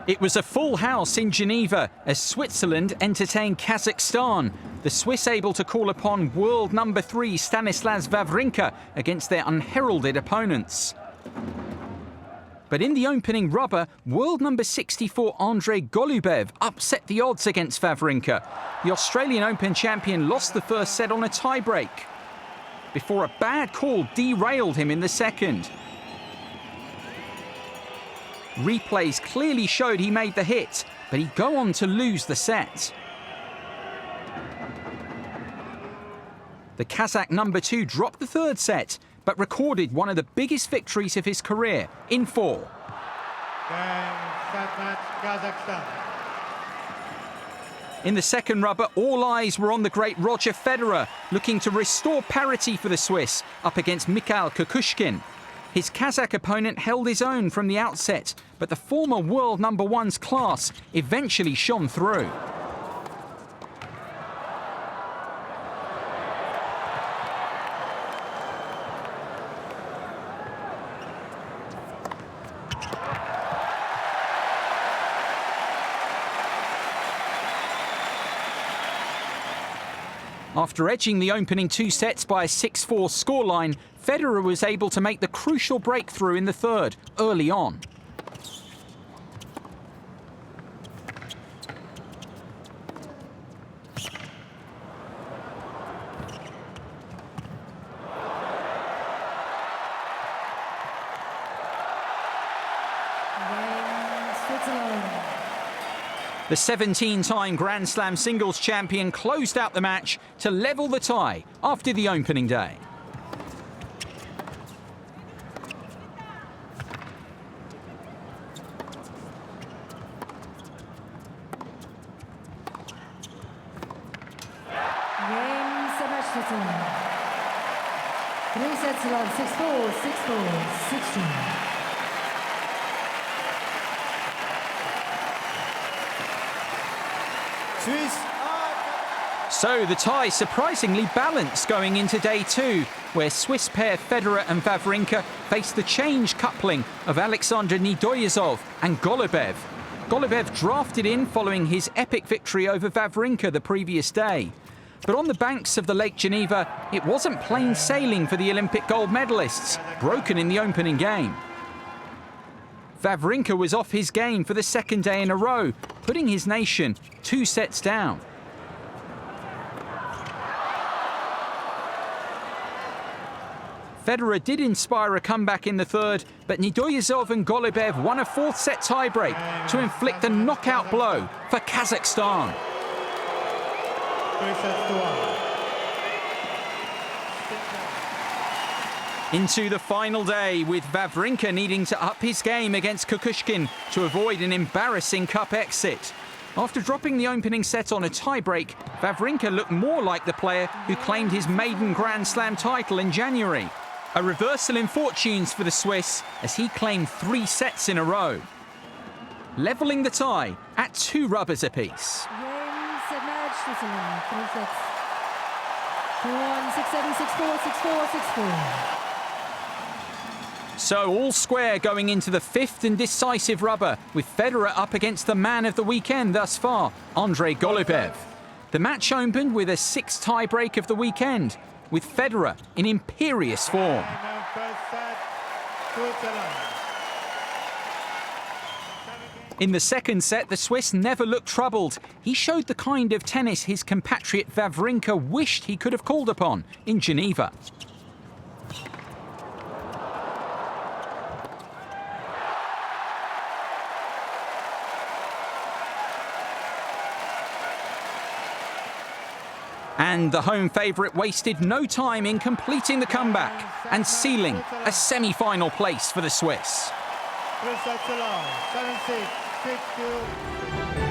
It was a full house in Geneva as Switzerland entertained Kazakhstan. The Swiss able to call upon world number 3 Stanislas Wawrinka against their unheralded opponents. But in the opening rubber, world number 64 Andrei Golubev upset the odds against Wawrinka. The Australian Open champion lost the first set on a tie-break before a bad call derailed him in the second. Replays clearly showed he made the hit, but he'd go on to lose the set. The Kazakh number 2 dropped the third set, but recorded one of the biggest victories of his career in 4. In the second rubber, all eyes were on the great Roger Federer, looking to restore parity for the Swiss up against Mikhail Kukushkin. His Kazakh opponent held his own from the outset, but the former world number 1's class eventually shone through. After edging the opening 2 sets by a 6-4 scoreline, Federer was able to make the crucial breakthrough in the third, early on. The 17-time Grand Slam singles champion closed out the match to level the tie after the opening day. Switzerland. 3 sets to love, 6-4, 6-4, 16. So the tie surprisingly balanced going into day 2, where Swiss pair Federer and Wawrinka faced the change coupling of Alexander Nedoyezhov and Golubev. Golubev drafted in following his epic victory over Wawrinka the previous day. But on the banks of the Lake Geneva, it wasn't plain sailing for the Olympic gold medalists, broken in the opening game. Wawrinka was off his game for the second day in a row, putting his nation 2 sets down. Federer did inspire a comeback in the third, but Nedoyezhov and Golubev won a 4th set tiebreak to inflict a knockout blow for Kazakhstan. 3 sets to 1. Into the final day, with Wawrinka needing to up his game against Kukushkin to avoid an embarrassing cup exit. After dropping the opening set on a tiebreak, Wawrinka looked more like the player who claimed his maiden Grand Slam title in January. A reversal in fortunes for the Swiss as he claimed 3 sets in a row, levelling the tie at 2 rubbers apiece. Switzerland, 3 sets. 4-1, 6-7, 6-4, 6-4, 6-4. So all square going into the 5th and decisive rubber, with Federer up against the man of the weekend thus far, Andrei Golubev. The match opened with a 6th tiebreak of the weekend, with Federer in imperious form. In the second set, the Swiss never looked troubled. He showed the kind of tennis his compatriot Wawrinka wished he could have called upon in Geneva. And the home favourite wasted no time in completing the comeback and sealing a semi-final place for the Swiss. 3 sets to love, 7-6, 6-2.